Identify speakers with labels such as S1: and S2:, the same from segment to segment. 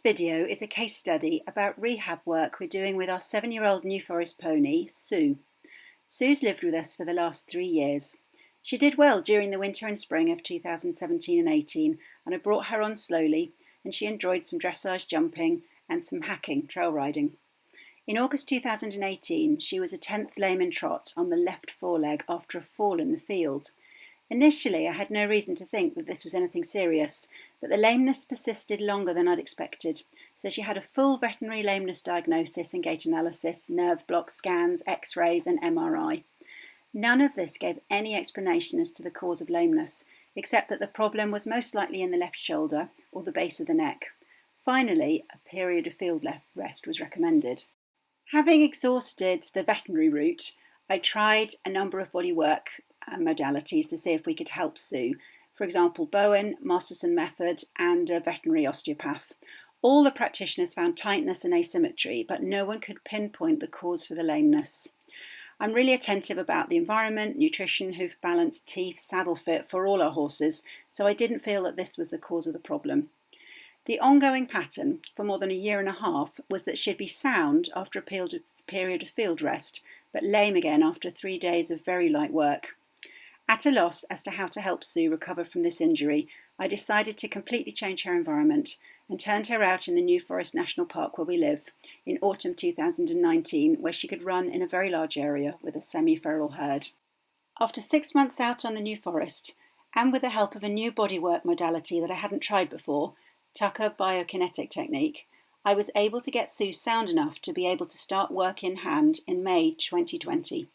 S1: video is a case study about rehab work we're doing with our 7-year-old New Forest pony, Sue. Sue's lived with us for the last 3 years. She did well during the winter and spring of 2017 and 18, and I brought her on slowly, and she enjoyed some dressage jumping and some hacking, trail riding. In August 2018, she was a 10th lame in trot on the left foreleg after a fall in the field. Initially, I had no reason to think that this was anything serious, but the lameness persisted longer than I'd expected, so she had a full veterinary lameness diagnosis and gait analysis, nerve block scans, x-rays and MRI. None of this gave any explanation as to the cause of lameness, except that the problem was most likely in the left shoulder or the base of the neck. Finally, a period of field rest was recommended. Having exhausted the veterinary route, I tried a number of bodywork modalities to see if we could help Sue. For example, Bowen, Masterson method, and a veterinary osteopath. All the practitioners found tightness and asymmetry, but no one could pinpoint the cause for the lameness. I'm really attentive about the environment, nutrition, hoof balance, teeth, saddle fit for all our horses, so I didn't feel that this was the cause of the problem. The ongoing pattern for more than 1.5 years was that she'd be sound after a period of field rest, but lame again after 3 days of very light work. At a loss as to how to help Sue recover from this injury, I decided to completely change her environment and turned her out in the New Forest National Park where we live in autumn 2019, where she could run in a very large area with a semi-feral herd. After 6 months out on the New Forest, and with the help of a new bodywork modality that I hadn't tried before, Tucker biokinetic technique, I was able to get Sue sound enough to be able to start work in hand in May 2020.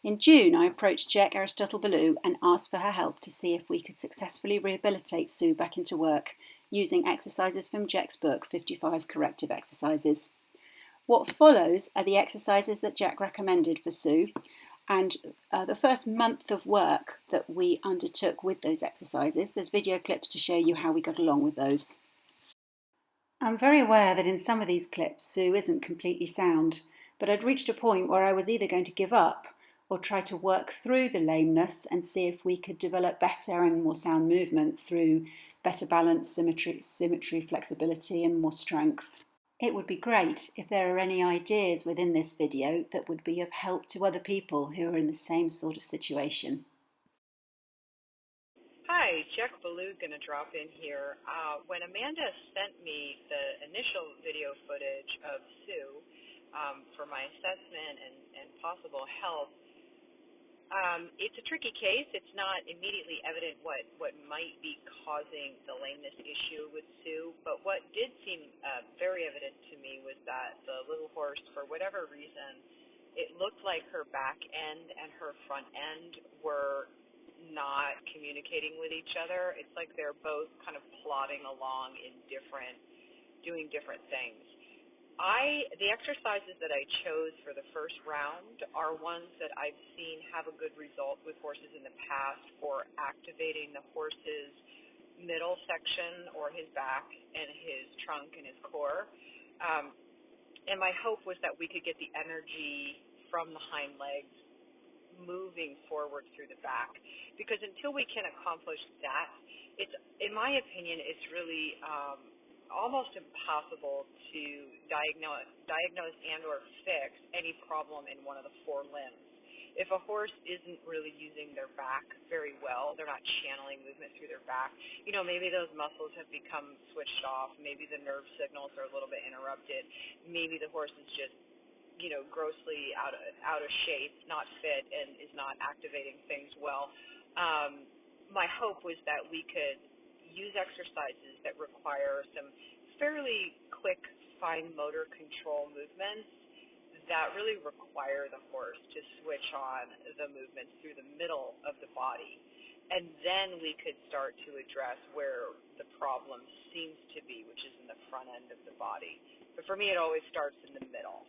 S1: In June, I approached Jec Ballou and asked for her help to see if we could successfully rehabilitate Sue back into work using exercises from Jec's book, 55 Corrective Exercises. What follows are the exercises that Jec recommended for Sue, and the first month of work that we undertook with those exercises. There's video clips to show you how we got along with those. I'm very aware that in some of these clips Sue isn't completely sound, but I'd reached a point where I was either going to give up or try to work through the lameness and see if we could develop better and more sound movement through better balance, symmetry, flexibility and more strength. It would be great if there are any ideas within this video that would be of help to other people who are in the same sort of situation.
S2: Hi, Jec Ballou going to drop in here. When Amanda sent me the initial video footage of Sue for my assessment and possible help, it's a tricky case. It's not immediately evident what might be causing the lameness issue with Sue, but what did seem very evident to me was that the little horse, for whatever reason, it looked like her back end and her front end were not communicating with each other. It's like they're both kind of plodding along doing different things. The exercises that I chose for the first round are ones that I've seen have a good result with horses in the past for activating the horse's middle section or his back and his trunk and his core. And my hope was that we could get the energy from the hind legs moving forward through the back. Because until we can accomplish that, in my opinion, it's really almost impossible to diagnose and or fix any problem in one of the 4 limbs. If a horse isn't really using their back very well, they're not channeling movement through their back, maybe those muscles have become switched off, maybe the nerve signals are a little bit interrupted, maybe the horse is just grossly out of shape, not fit, and is not activating things well. My hope was that we could use exercises that require some fairly quick, fine motor control movements that really require the horse to switch on the movements through the middle of the body. And then we could start to address where the problem seems to be, which is in the front end of the body. But for me, it always starts in the middle.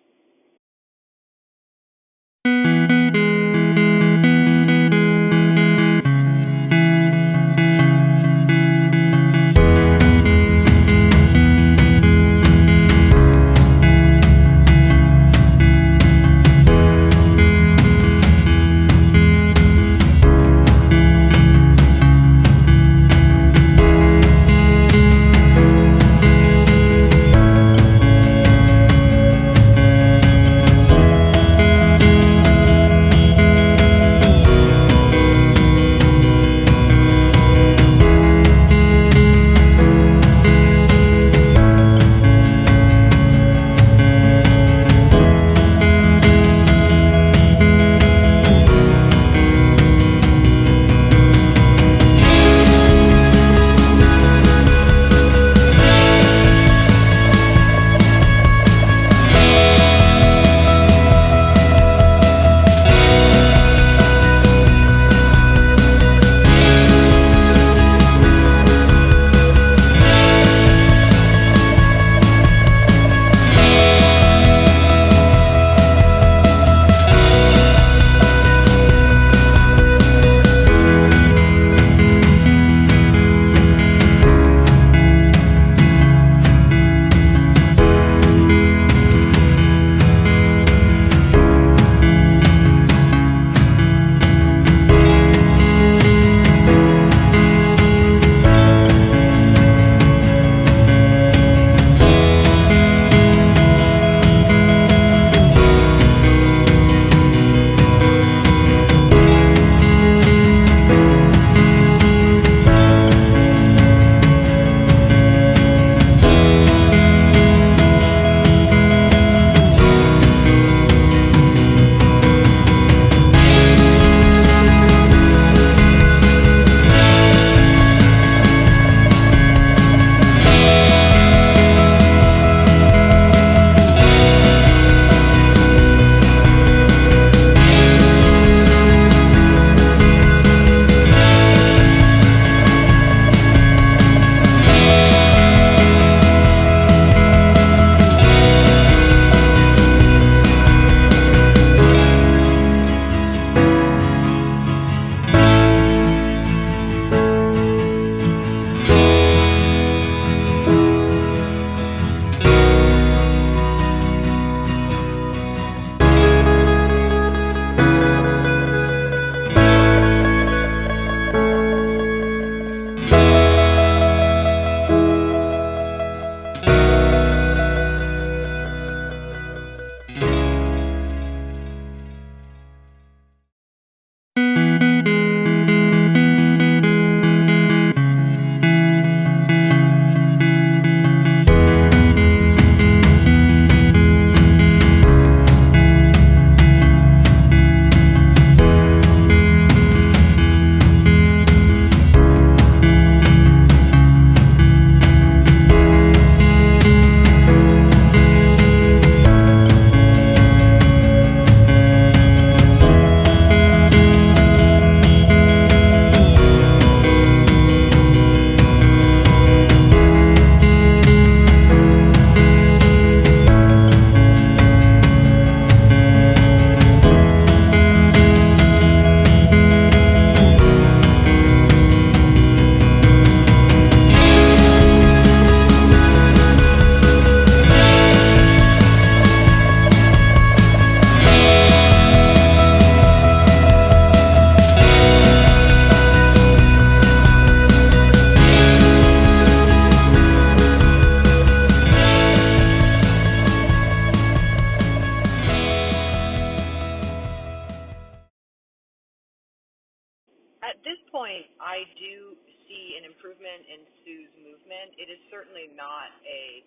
S2: At this point, I do see an improvement in Sue's movement. It is certainly not a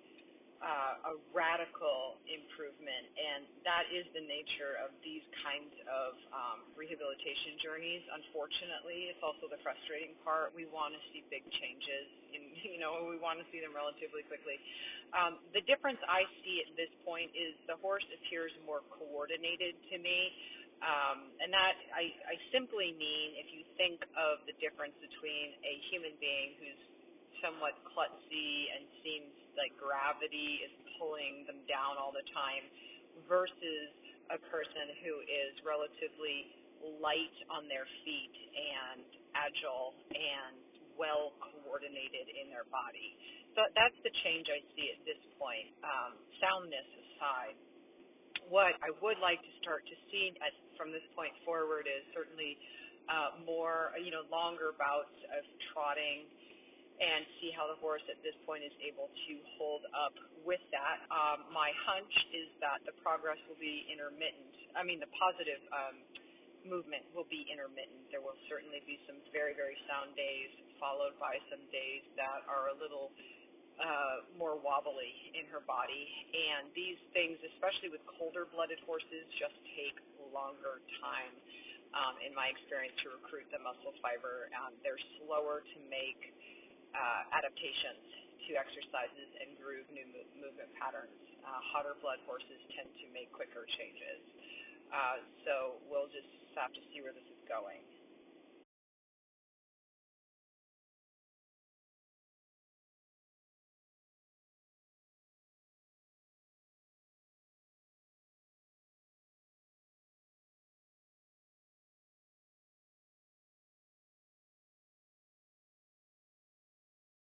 S2: radical improvement, and that is the nature of these kinds of rehabilitation journeys. Unfortunately, it's also the frustrating part. We want to see big changes, we want to see them relatively quickly. The difference I see at this point is the horse appears more coordinated to me, and that I simply mean if you think of the difference between a human being who's somewhat klutzy and seems like gravity is pulling them down all the time versus a person who is relatively light on their feet and agile and well coordinated in their body. So that's the change I see at this point. Soundness aside, what I would like to start to see from this point forward is certainly more, longer bouts of trotting and see how the horse at this point is able to hold up with that. My hunch is that the progress will be intermittent. The positive movement will be intermittent. There will certainly be some very, very sound days followed by some days that are a little more wobbly in her body. And these things, especially with colder-blooded horses, just take longer time, in my experience, to recruit the muscle fiber. They're slower to make adaptations to exercises and groove new movement patterns. Hotter blood horses tend to make quicker changes. So we'll just have to see where this is going.